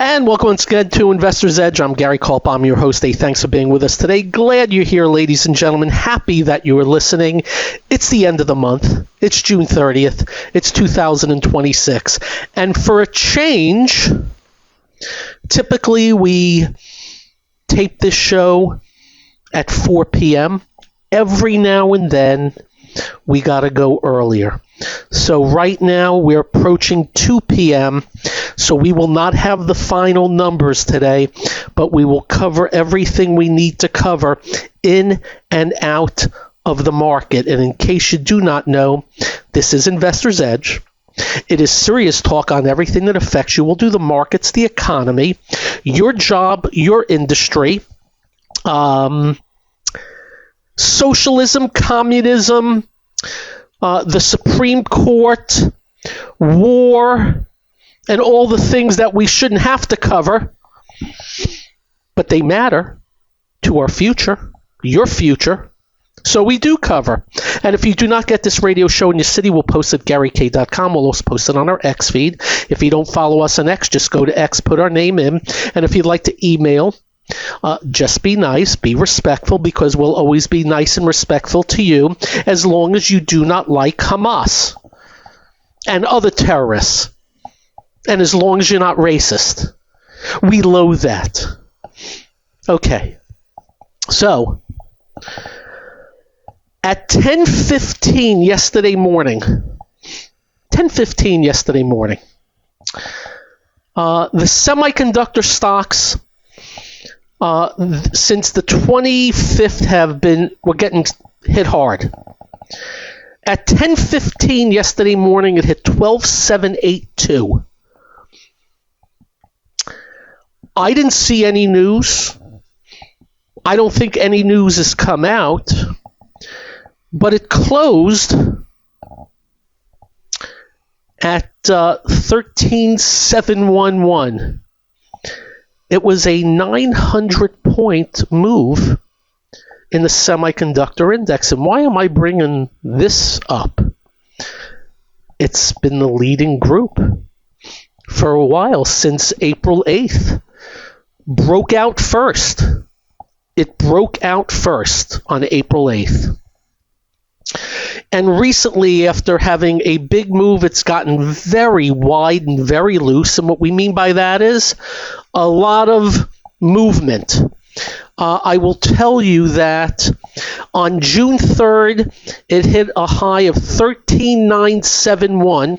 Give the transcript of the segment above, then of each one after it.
And welcome once again to Investor's Edge. I'm Gary Kaltbaum, your host. Hey, thanks for being with us today. Glad you're here, ladies and gentlemen. Happy that you are listening. It's the end of the month. It's June 30th. It's 2026. And for a change, typically we tape this show at 4 p.m. Every now and then, we got to go earlier. So right now we're approaching 2 p.m. So we will not have the final numbers today, but we will cover everything we need to cover in and out of the market. And in case you do not know, this is Investor's Edge. It is serious talk on everything that affects you. We'll do the markets, the economy, your job, your industry, socialism, communism, the Supreme Court, war, and all the things that we shouldn't have to cover, but they matter to our future, your future, so we do cover. And if you do not get this radio show in your city, we'll post it at GaryK.com. We'll also post it on our X feed. If you don't follow us on X, just go to X, put our name in, and if you'd like to email, just be nice, be respectful, because we'll always be nice and respectful to you as long as you do not like Hamas and other terrorists, and as long as you're not racist. We loathe that. Okay. So, at 10:15 yesterday morning, the semiconductor stocks since the 25th we're getting hit hard. At 10:15 yesterday morning, it hit 12,782. I didn't see any news. I don't think any news has come out, but it closed at 13,711. It was a 900-point move in the semiconductor index. And why am I bringing this up? It's been the leading group for a while, since April 8th. Broke out first. It broke out first on April 8th. And recently, after having a big move, it's gotten very wide and very loose. And what we mean by that is a lot of movement. I will tell you that on June 3rd, it hit a high of 13,971.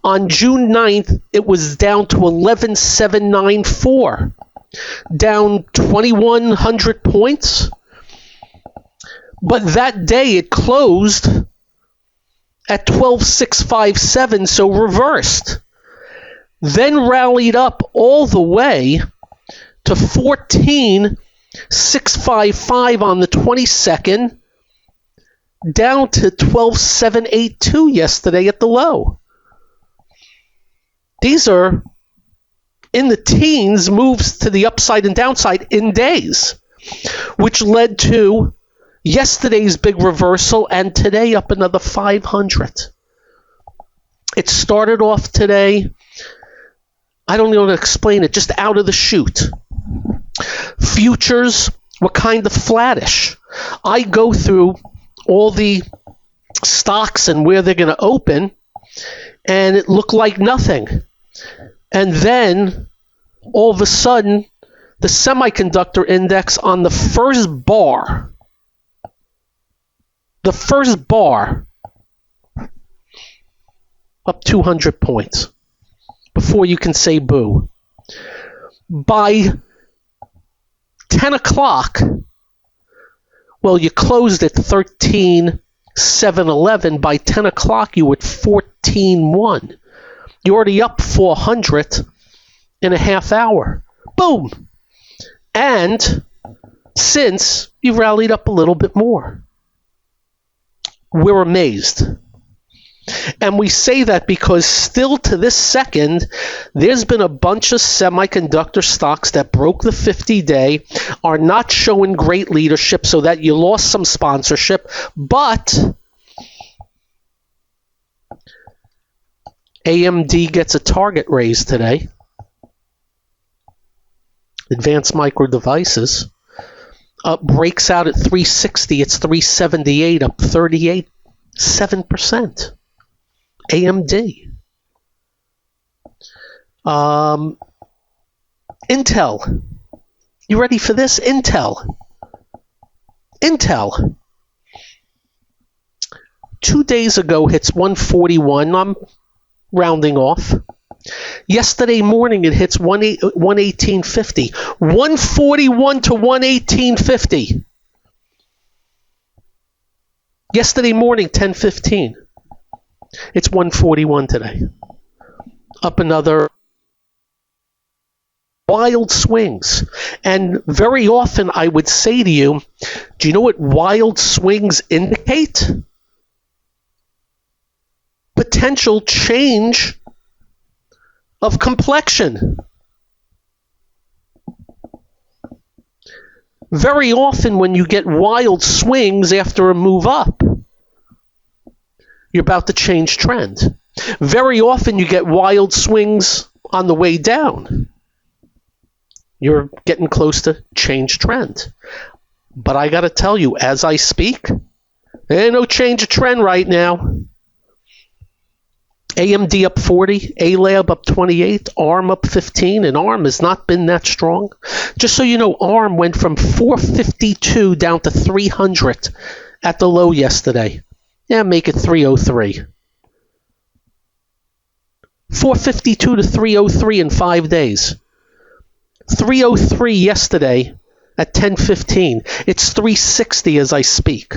On June 9th, it was down to 11,794, down 2,100 points. But that day it closed at 12,657, so reversed. Then rallied up all the way to 14,655 on the 22nd, down to 12,782 yesterday at the low. These are in the teens moves to the upside and downside in days, which led to yesterday's big reversal, and today up another 500. It started off today, I don't know how to explain it, just out of the chute. Futures were kind of flattish. I go through all the stocks and where they're going to open, and it looked like nothing. And then, all of a sudden, the semiconductor index on the first bar, up 200 points before you can say boo. By 10 o'clock, well, you closed at 13,711. By 10 o'clock, you were at 14,1. You're already up 400 in a half hour. Boom! And since, you've rallied up a little bit more. We're amazed. And we say that because still to this second, there's been a bunch of semiconductor stocks that broke the 50-day, are not showing great leadership, so that you lost some sponsorship. But AMD gets a target raise today. Advanced Micro Devices, breaks out at 360. It's 378, up 38.7%. AMD. Intel. You ready for this? Intel. 2 days ago hits 141. I'm rounding off. Yesterday morning it hits 118.50. 141 to 118.50. Yesterday morning, 10:15. It's 141 today. Up another. Wild swings. And very often I would say to you, do you know what wild swings indicate? Potential change of complexion. Very often when you get wild swings after a move up, you're about to change trend. Very often you get wild swings on the way down. You're getting close to change trend. But I got to tell you, as I speak, there ain't no change of trend right now. AMD up 40, A-Lab up 28, ARM up 15, and ARM has not been that strong. Just so you know, ARM went from 452 down to 300 at the low yesterday. Yeah, make it 303. 452 to 303 in 5 days. 303 yesterday at 10:15. It's 360 as I speak.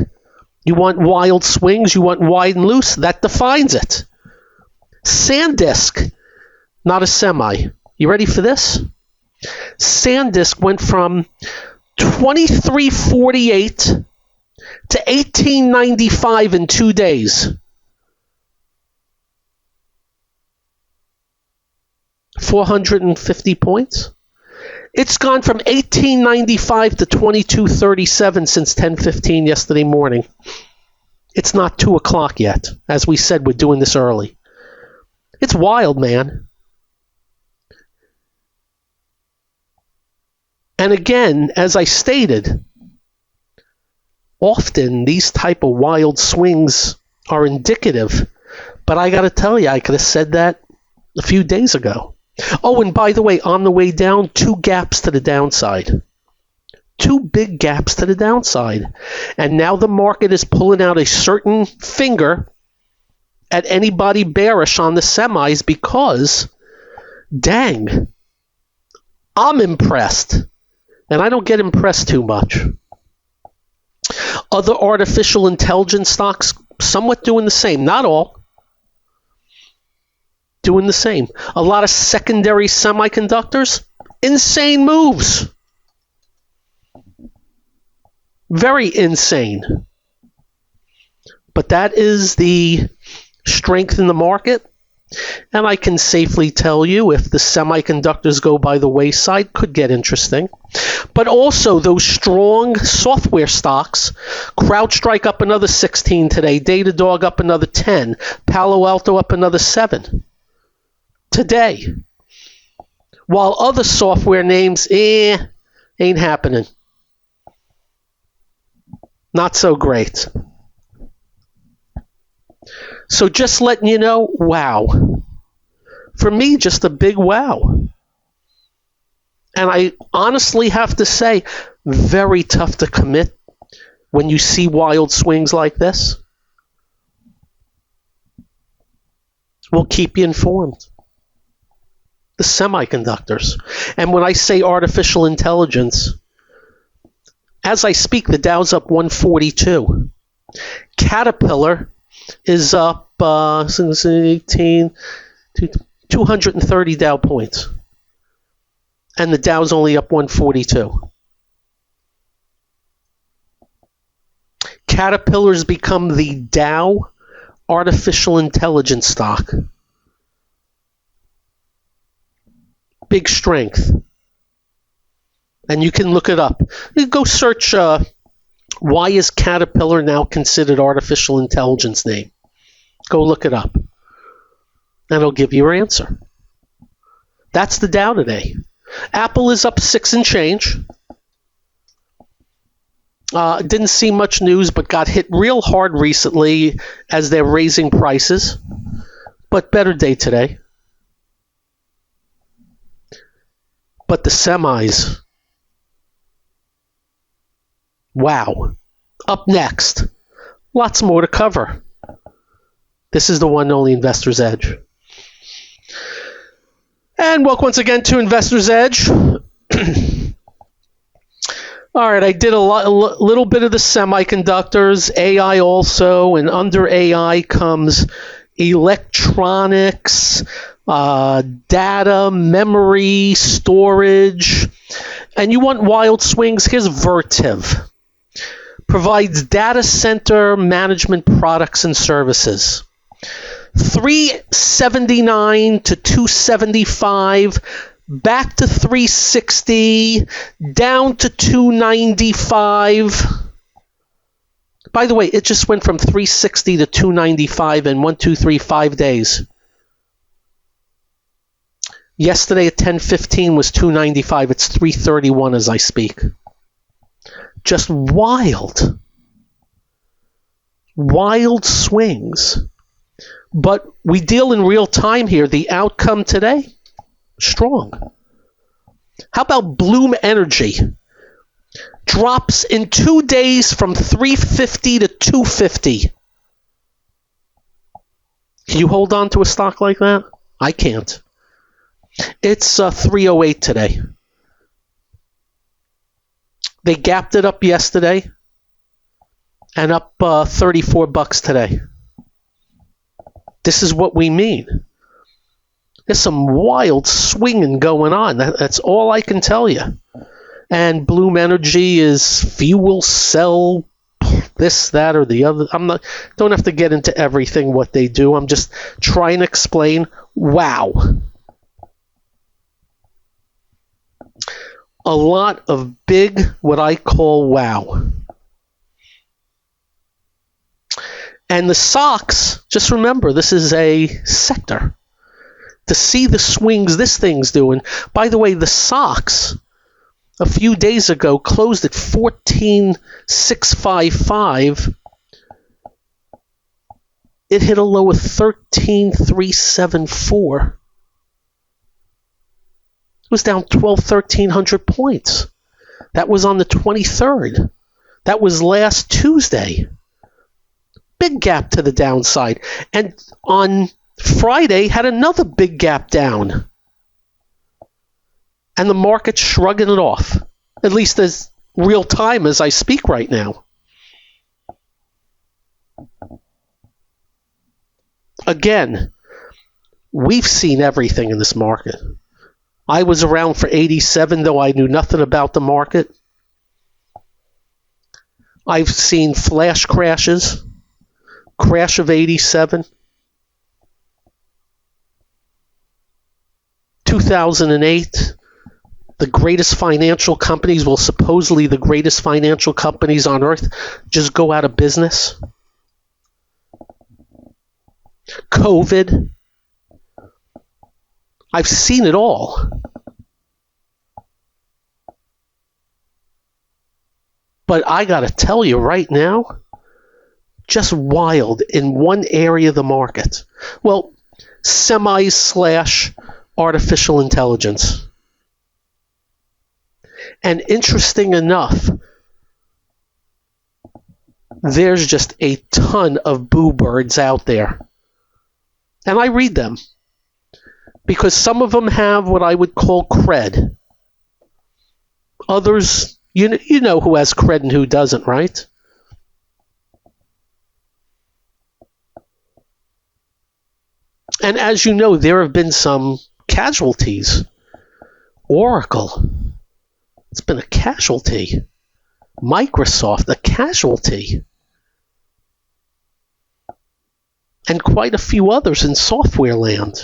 You want wild swings? You want wide and loose? That defines it. SanDisk, not a semi. You ready for this? SanDisk went from 2348 to 1895 in 2 days. 450 points. It's gone from 1895 to 2237 since 10:15 yesterday morning. It's not 2 o'clock yet. As we said, we're doing this early. It's wild, man. And again, as I stated, often these type of wild swings are indicative. But I got to tell you, I could have said that a few days ago. Oh, and by the way, on the way down, 2 gaps to the downside. 2 big gaps to the downside. And now the market is pulling out a certain finger at anybody bearish on the semis because, dang, I'm impressed. And I don't get impressed too much. Other artificial intelligence stocks, somewhat doing the same. Not all. Doing the same. A lot of secondary semiconductors, insane moves. Very insane. But that is the strength in the market. And I can safely tell you if the semiconductors go by the wayside, could get interesting. But also those strong software stocks, CrowdStrike up another 16 today, Datadog up another 10, Palo Alto up another 7 today. While other software names, ain't happening. Not so great. So just letting you know, wow. For me, just a big wow. And I honestly have to say, very tough to commit when you see wild swings like this. We'll keep you informed. The semiconductors. And when I say artificial intelligence, as I speak, the Dow's up 142. Caterpillar is up since 18, 230 Dow points. And the Dow's only up 142. Caterpillar's become the Dow artificial intelligence stock. Big strength. And you can look it up. You go search why is Caterpillar now considered artificial intelligence name? Go look it up. And it'll give you your answer. That's the Dow today. Apple is up 6 and change. Didn't see much news, but got hit real hard recently as they're raising prices. But better day today. But the semis. Wow. Up next. Lots more to cover. This is the one and only Investor's Edge. And welcome once again to Investor's Edge. All right, I did a little bit of the semiconductors, AI also, and under AI comes electronics, data, memory, storage. And you want wild swings? Here's Vertiv. Provides data center management products and services. 379 to 275, back to 360, down to 295. By the way, it just went from 360 to 295 in 5 days. Yesterday at 10:15 was 295. It's 331 as I speak. Just wild. Wild swings. But we deal in real time here. The outcome today, strong. How about Bloom Energy? Drops in 2 days from 350 to 250. Can you hold on to a stock like that? I can't. It's 308 today. They gapped it up yesterday and up $34 today. This is what we mean. There's some wild swinging going on. That's all I can tell you. And Bloom Energy is fuel cell, this, that, or the other. Don't have to get into everything what they do. I'm just trying to explain. Wow. A lot of big, what I call wow. And the stocks, just remember, this is a sector. To see the swings this thing's doing. By the way, the stocks a few days ago closed at 14,655. It hit a low of 13,374. It was down 1,300 points. That was on the 23rd. That was last Tuesday. Big gap to the downside. And on Friday had another big gap down. And the market's shrugging it off. At least as real time as I speak right now. Again, we've seen everything in this market. I was around for 87, though I knew nothing about the market. I've seen flash crashes. Crash of 87. 2008. The greatest financial companies, well, supposedly the greatest financial companies on earth, just go out of business. COVID. I've seen it all. But I got to tell you right now, just wild in one area of the market. Well, semis/artificial intelligence. And interesting enough, there's just a ton of boo birds out there. And I read them. Because some of them have what I would call cred. Others, you know who has cred and who doesn't, right? And as you know, there have been some casualties. Oracle, it's been a casualty. Microsoft, a casualty. And quite a few others in software land.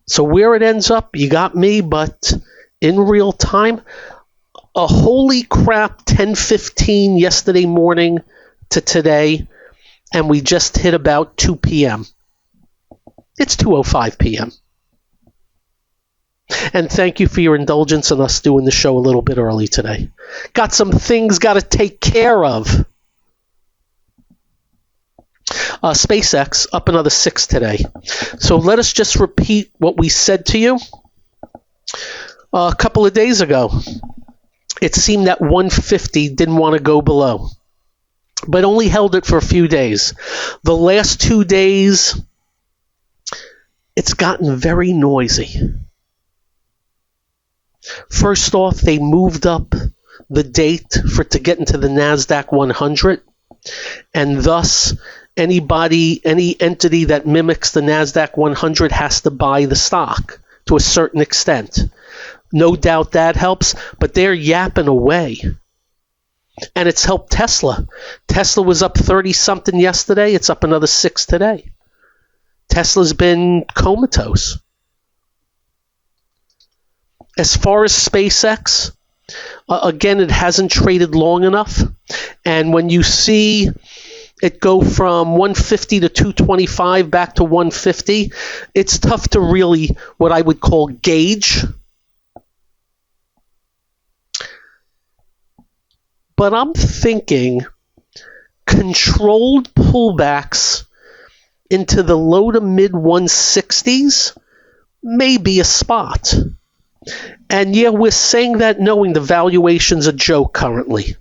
So where it ends up, you got me, but in real time, a holy crap 10:15 yesterday morning to today, and we just hit about 2 p.m. It's 2:05 p.m. And thank you for your indulgence in us doing the show a little bit early today. Got some things got to take care of. SpaceX up another 6 today. So let us just repeat what we said to you a couple of days ago. It seemed that 150 didn't want to go below, but only held it for a few days. The last 2 days, it's gotten very noisy. First off, they moved up the date for it to get into the NASDAQ 100, and thus any entity that mimics the NASDAQ 100 has to buy the stock to a certain extent. No doubt that helps, but they're yapping away. And it's helped Tesla. Tesla was up 30-something yesterday. It's up another 6 today. Tesla's been comatose. As far as SpaceX, again, it hasn't traded long enough. And when you see it go from 150 to 225 back to 150, it's tough to really, what I would call, gauge. But I'm thinking controlled pullbacks into the low to mid 160s may be a spot. And yeah, we're saying that knowing the valuation's a joke currently.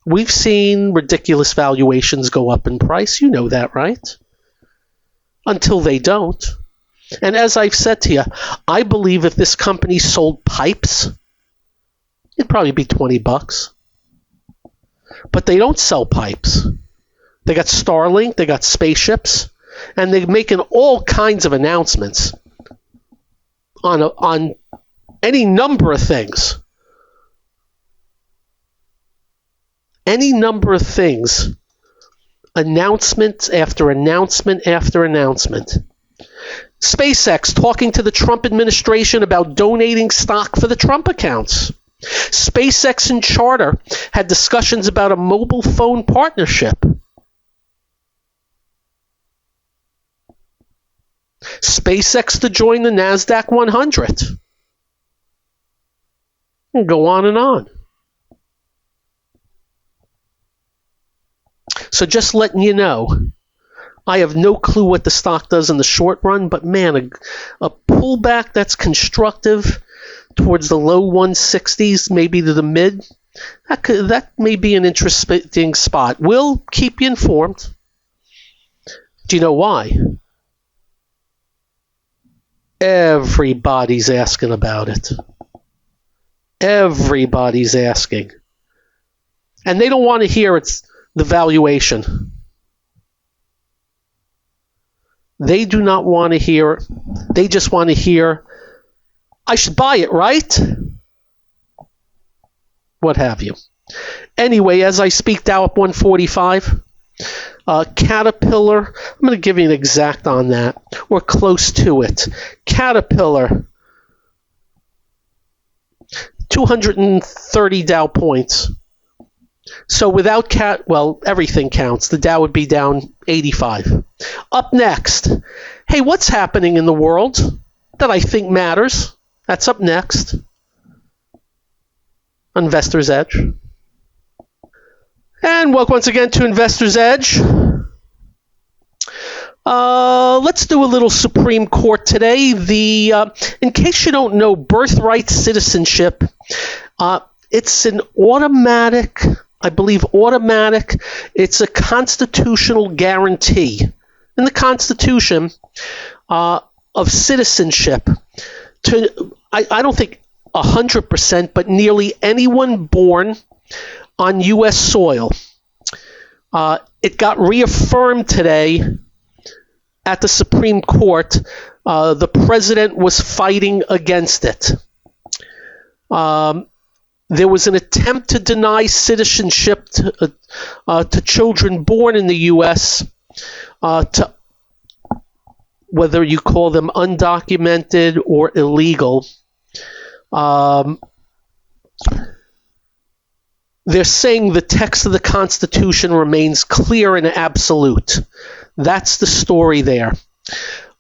We've seen ridiculous valuations go up in price. You know that, right? Until they don't. And as I've said to you, I believe if this company sold pipes, it'd probably be $20. But they don't sell pipes. They got Starlink, they got spaceships, and they're making all kinds of announcements on any number of things. Any number of things. Announcement after announcement after announcement. SpaceX talking to the Trump administration about donating stock for the Trump accounts. SpaceX and Charter had discussions about a mobile phone partnership. SpaceX to join the NASDAQ 100. And go on and on. So just letting you know, I have no clue what the stock does in the short run, but man, a pullback that's constructive towards the low 160s, maybe to the mid, that may be an interesting spot. We'll keep you informed. Do you know why? Everybody's asking about it. Everybody's asking. And they don't want to hear it's the valuation. They do not want to hear, they just want to hear, I should buy it, right? What have you. Anyway, as I speak, Dow up 145. Caterpillar, I'm going to give you an exact on that, or close to it. Caterpillar, 230 Dow points. So without everything counts. The Dow would be down 85. Up next, hey, what's happening in the world that I think matters? That's up next. Investor's Edge. And welcome once again to Investor's Edge. Let's do a little Supreme Court today. In case you don't know, birthright citizenship, it's an automatic, I believe automatic, it's a constitutional guarantee in the Constitution of citizenship to, I don't think 100%, but nearly anyone born on U.S. soil. It got reaffirmed today at the Supreme Court. The president was fighting against it. There was an attempt to deny citizenship to children born in the U.S., to whether you call them undocumented or illegal. They're saying the text of the Constitution remains clear and absolute. That's the story there.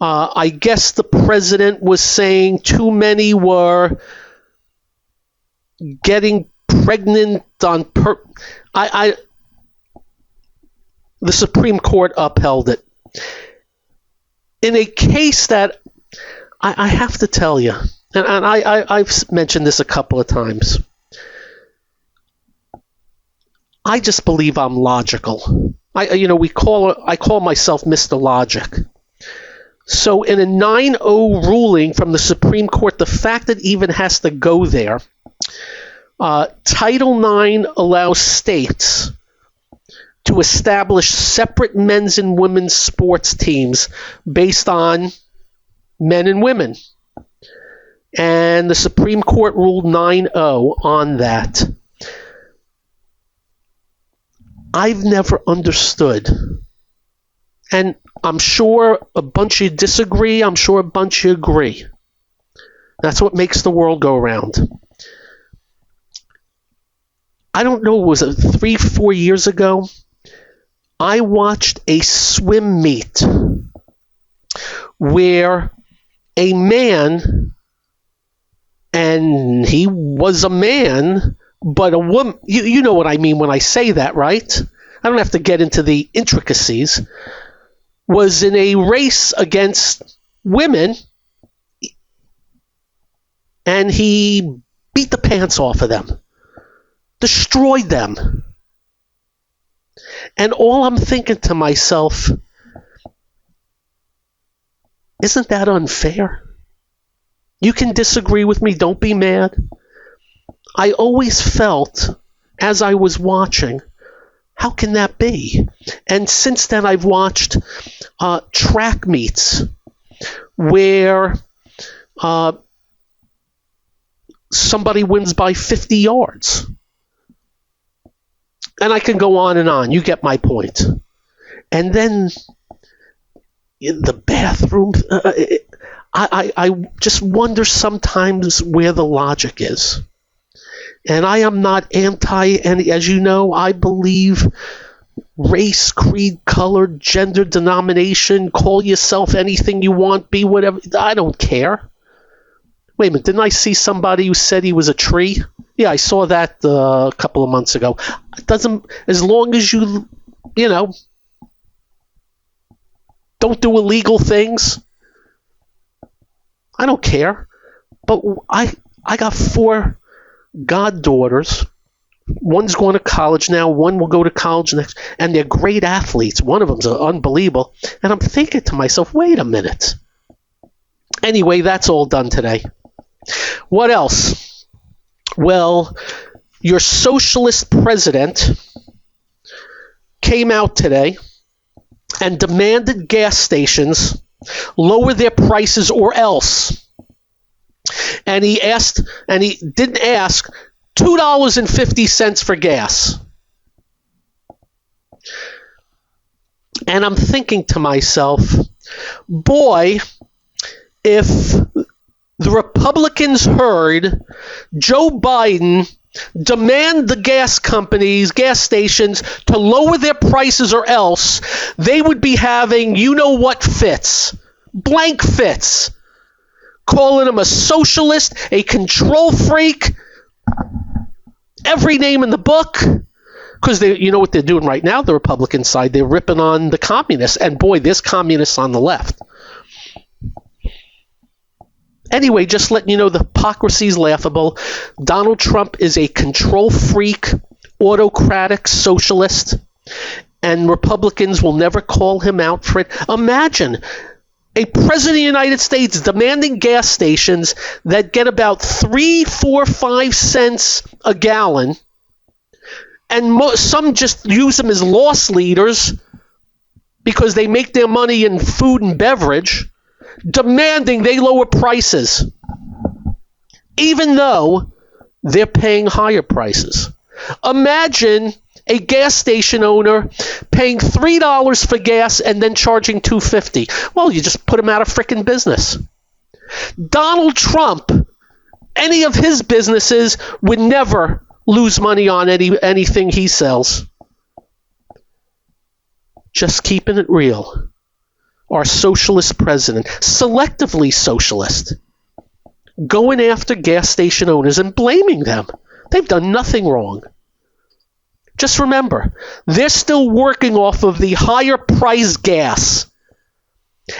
I guess the president was saying too many were getting pregnant on the Supreme Court upheld it. In a case that I have to tell you, and I've mentioned this a couple of times, I just believe I'm logical. I call myself Mr. Logic. So in a 9-0 ruling from the Supreme Court, the fact that it even has to go there, Title IX allows states to establish separate men's and women's sports teams based on men and women. And the Supreme Court ruled 9-0 on that. I've never understood, and I'm sure a bunch of you disagree, I'm sure a bunch of you agree. That's what makes the world go around. I don't know, was it 3-4 years ago? I watched a swim meet where a man, and he was a man, but a woman, you know what I mean when I say that, right? I don't have to get into the intricacies, was in a race against women, and he beat the pants off of them, destroyed them. And all I'm thinking to myself, isn't that unfair? You can disagree with me, don't be mad. I always felt, as I was watching, how can that be? And since then I've watched track meets where somebody wins by 50 yards. And I can go on and on. You get my point. And then in the bathroom, I just wonder sometimes where the logic is. And I am not anti any, as you know, I believe race, creed, color, gender, denomination, call yourself anything you want, be whatever. I don't care. Wait a minute, didn't I see somebody who said he was a tree? Yeah, I saw that a couple of months ago. It doesn't, as long as you don't do illegal things, I don't care. But I got 4 goddaughters. One's going to college now, one will go to college next, and they're great athletes. One of them's unbelievable. And I'm thinking to myself, wait a minute. Anyway, that's all done today. What else? Well, your socialist president came out today and demanded gas stations lower their prices or else. And he didn't ask $2.50 for gas. And I'm thinking to myself, boy, if the Republicans heard Joe Biden demand the gas companies, gas stations, to lower their prices or else, they would be having you-know-what fits, blank fits, calling him a socialist, a control freak, every name in the book, because you know what they're doing right now, the Republican side, they're ripping on the communists, and boy, there's communists on the left. Anyway, just letting you know the hypocrisy is laughable. Donald Trump is a control freak, autocratic socialist, and Republicans will never call him out for it. Imagine a president of the United States demanding gas stations that get about 3, 4, 5 cents a gallon, and some just use them as loss leaders because they make their money in food and beverage, demanding they lower prices, even though they're paying higher prices. Imagine a gas station owner paying $3 for gas and then charging $2.50. Well, you just put him out of frickin' business. Donald Trump, any of his businesses would never lose money on anything he sells. Just keeping it real. our socialist president, selectively socialist, going after gas station owners and blaming them. They've done nothing wrong. Just remember, they're still working off of the higher priced gas.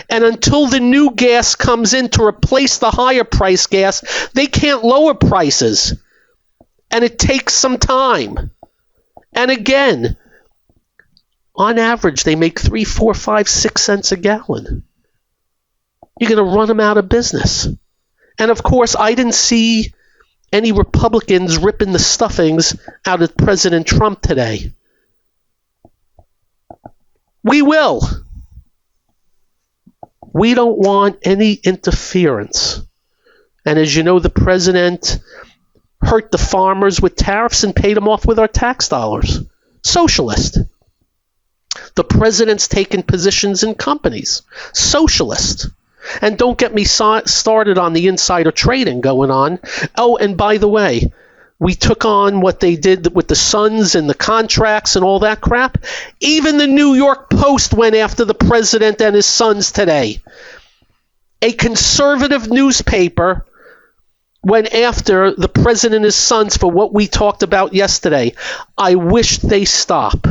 And until the new gas comes in to replace the higher priced gas, they can't lower prices. And it takes some time. And again, on average, they make 3, 4, 5, 6 cents a gallon. You're going to run them out of business. And of course, I didn't see any Republicans ripping the stuffings out of President Trump today. We will. We don't want any interference. And as you know, the president hurt the farmers with tariffs and paid them off with our tax dollars. Socialist. The president's taken positions in companies. Socialist. And don't get me started on the insider trading going on. Oh, and by the way, we took on what they did with the Suns and the contracts and all that crap. Even the New York Post went after the president and his sons today. A conservative newspaper went after the president and his sons for what we talked about yesterday. I wish they stop.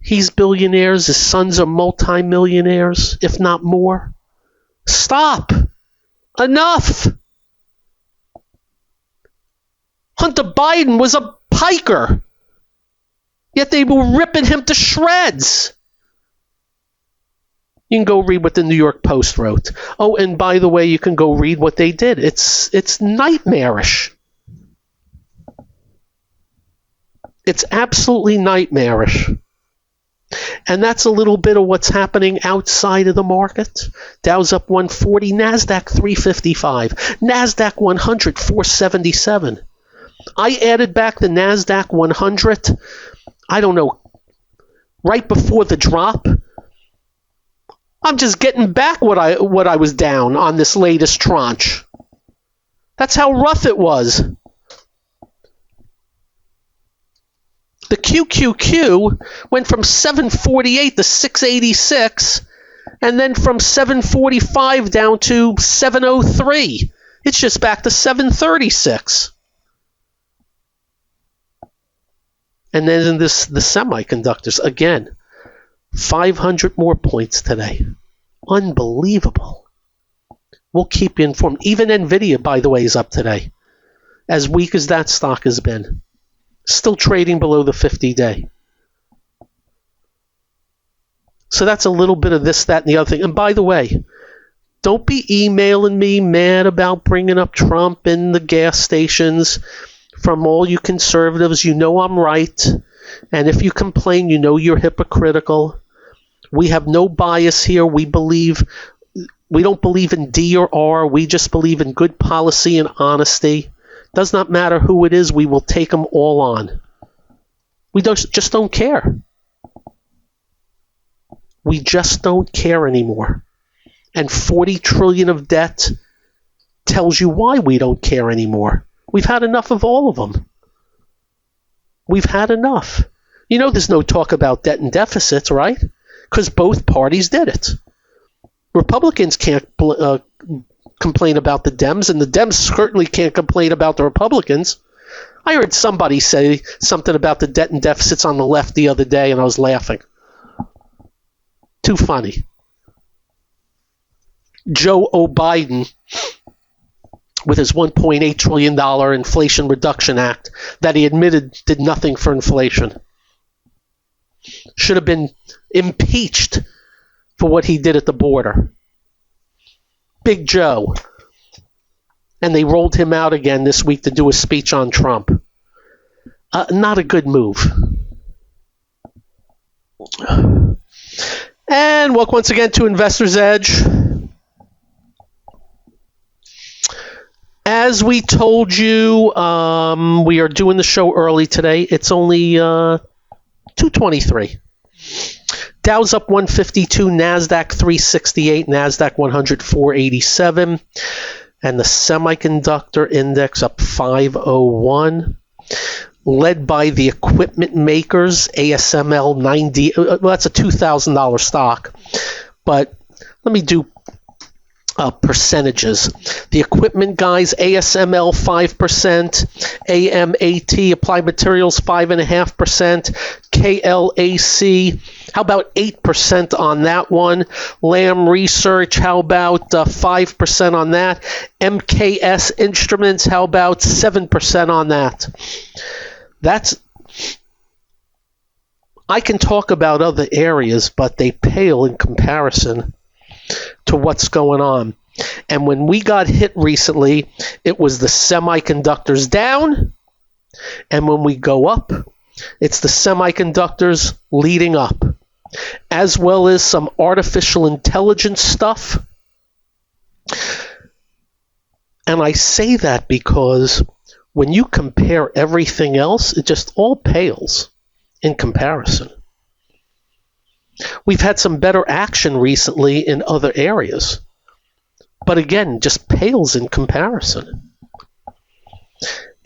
He's billionaires. His sons are multimillionaires, if not more. Stop. Enough. Hunter Biden was a piker, yet they were ripping him to shreds. You can go read what the New York Post wrote. Oh, and by the way, you can go read what they did. It's nightmarish. It's absolutely nightmarish. And that's a little bit of what's happening outside of the market. Dow's up 140, NASDAQ 355, NASDAQ 100 477. I added back the NASDAQ 100, I don't know, right before the drop. I'm just getting back what I was down on this latest tranche. That's how rough it was. The QQQ went from 748 to 686, and then from 745 down to 703. It's just back to 736. And then in the semiconductors, again, 500 more points today. Unbelievable. We'll keep you informed. Even Nvidia, by the way, is up today. As weak as that stock has been. Still trading below the 50-day. So that's a little bit of this, that, and the other thing. And by the way, don't be emailing me mad about bringing up Trump and the gas stations. From all you conservatives, you know I'm right. And if you complain, you know you're hypocritical. We have no bias here. We don't believe in D or R. We just believe in good policy and honesty. Does not matter who it is. We will take them all on. We just don't care. We just don't care anymore. And 40 trillion of debt tells you why we don't care anymore. We've had enough of all of them. We've had enough. You know there's no talk about debt and deficits, right? Because both parties did it. Republicans can't complain about the Dems, and the Dems certainly can't complain about the Republicans. I heard somebody say something about the debt and deficits on the left the other day, and I was laughing. Too funny. Joe Biden, with his $1.8 trillion Inflation Reduction Act that he admitted did nothing for inflation, should have been impeached for what he did at the border. Big Joe. And they rolled him out again this week to do a speech on Trump. Not a good move. And welcome once again to Investor's Edge. As we told you, we are doing the show early today. It's only 2:23. Dow's up 152, NASDAQ 368, NASDAQ 100 487, and the semiconductor index up 501. led by the equipment makers, ASML 90. Well, that's a $2,000 stock. But let me do percentages. The equipment guys, ASML 5%, AMAT, Applied Materials 5.5%, KLAC, how about 8% on that one? Lam Research, how about 5% on that? MKS Instruments, how about 7% on that? I can talk about other areas, but they pale in comparison to what's going on. And when we got hit recently, it was the semiconductors down, and when we go up, it's the semiconductors leading up, as well as some artificial intelligence stuff. And I say that because when you compare everything else, it just all pales in comparison. We've had some better action recently in other areas, but again, just pales in comparison.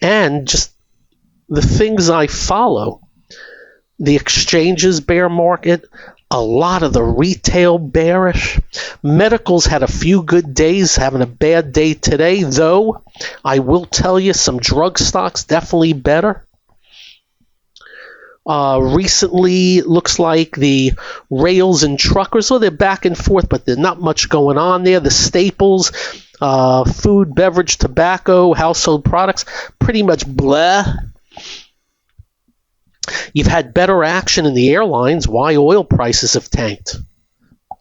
And just the things I follow, the exchanges bear market, a lot of the retail bearish. Medicals had a few good days, having a bad day today, though I will tell you some drug stocks definitely better. Recently, looks like the rails and truckers, they're back and forth, but there's not much going on there. The staples, food, beverage, tobacco, household products, pretty much blah. You've had better action in the airlines. Why oil prices have tanked?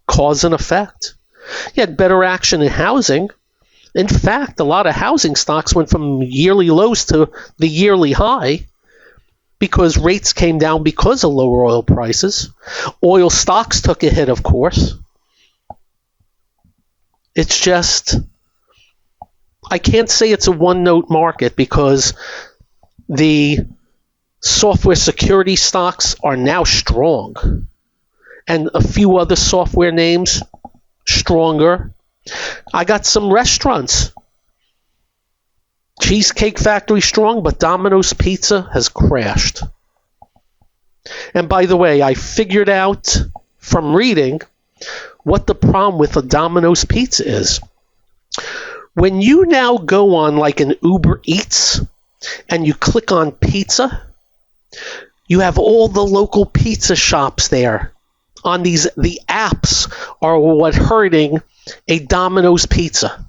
Cause and effect. You had better action in housing. In fact, a lot of housing stocks went from yearly lows to the yearly high, because rates came down because of lower oil prices. Oil stocks took a hit, of course. It's just, I can't say it's a one-note market because the software security stocks are now strong. And a few other software names, stronger. I got some restaurants. Cheesecake Factory strong, but Domino's Pizza has crashed. And by the way, I figured out from reading what the problem with a Domino's Pizza is. When you now go on like an Uber Eats and you click on pizza, you have all the local pizza shops there. The apps are what hurting a Domino's Pizza.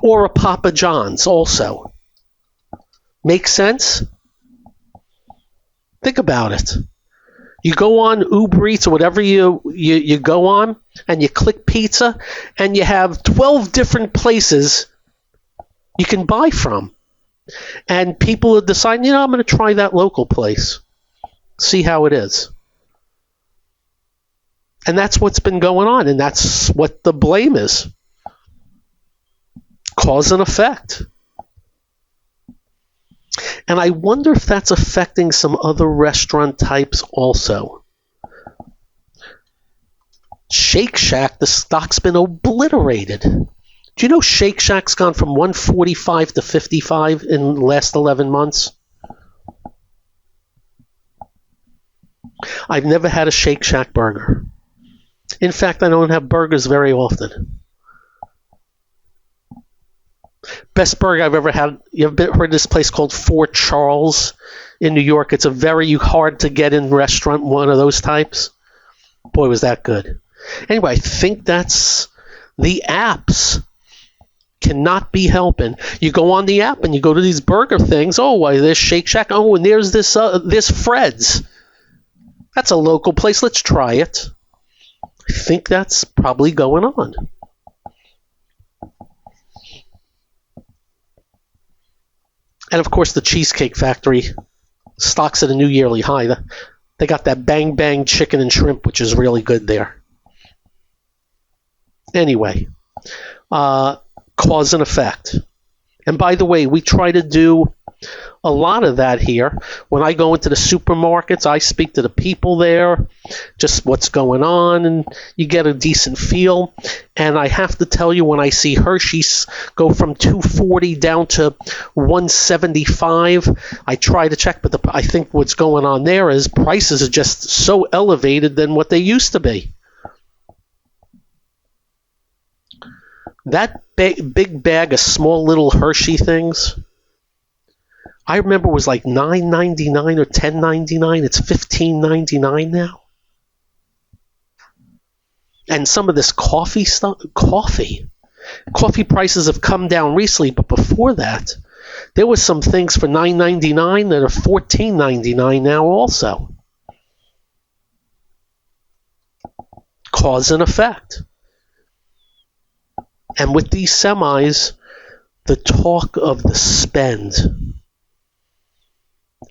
Or a Papa John's also. Make sense? Think about it. You go on Uber Eats or whatever you go on, and you click pizza, and you have 12 different places you can buy from. And people are deciding, I'm going to try that local place. See how it is. And that's what's been going on, and that's what the blame is. Cause and effect. And I wonder if that's affecting some other restaurant types also. Shake Shack, the stock's been obliterated. Do you know Shake Shack's gone from 145 to 55 in the last 11 months? I've never had a Shake Shack burger. In fact, I don't have burgers very often. Best burger I've ever had. You ever heard of this place called Fort Charles in New York? It's a very hard to get in restaurant, one of those types. Boy, was that good. Anyway, I think that's the apps cannot be helping. You go on the app and you go to these burger things. Oh, why there's Shake Shack. Oh, and there's this Fred's. That's a local place. Let's try it. I think that's probably going on. And of course, the Cheesecake Factory stocks at a new yearly high. They got that bang bang chicken and shrimp, which is really good there. Anyway, cause and effect. And by the way, we try to do a lot of that here. When I go into the supermarkets, I speak to the people there, just what's going on, and you get a decent feel. And I have to tell you, when I see Hershey's go from 240 down to 175, I try to check, but I think what's going on there is prices are just so elevated than what they used to be. That big bag of small little Hershey things, I remember it was like $9.99 or $10.99. It's $15.99 now. And some of this coffee prices have come down recently, but before that, there was some things for $9.99 that are $14.99 now also. Cause and effect. And with these semis, the talk of the spend,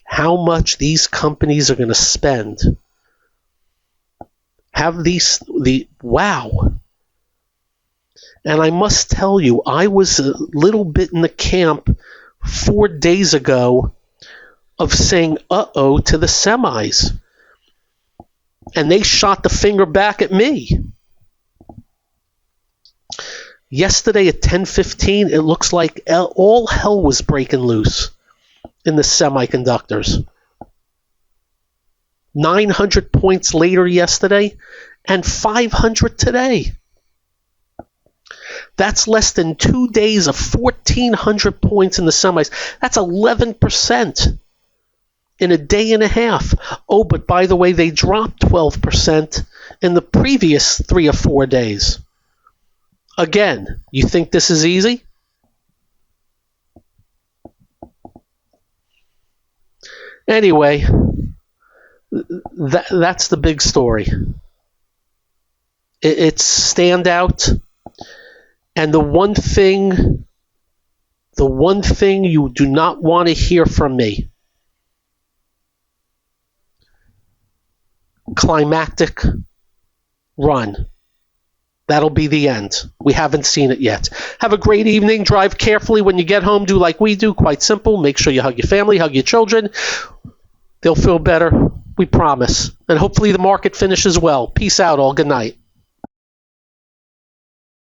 how much these companies are going to spend, wow. And I must tell you, I was a little bit in the camp 4 days ago of saying uh-oh to the semis. And they shot the finger back at me. Yesterday at 10:15, it looks like all hell was breaking loose in the semiconductors. 900 points later yesterday and 500 today. That's less than 2 days of 1,400 points in the semis. That's 11% in a day and a half. Oh, but by the way, they dropped 12% in the previous 3 or 4 days. Again, you think this is easy? Anyway, that's the big story. It's standout, and the one thing you do not want to hear from me, climactic run. That'll be the end. We haven't seen it yet. Have a great evening. Drive carefully when you get home. Do like we do. Quite simple. Make sure you hug your family, hug your children. They'll feel better. We promise. And hopefully the market finishes well. Peace out all. Good night.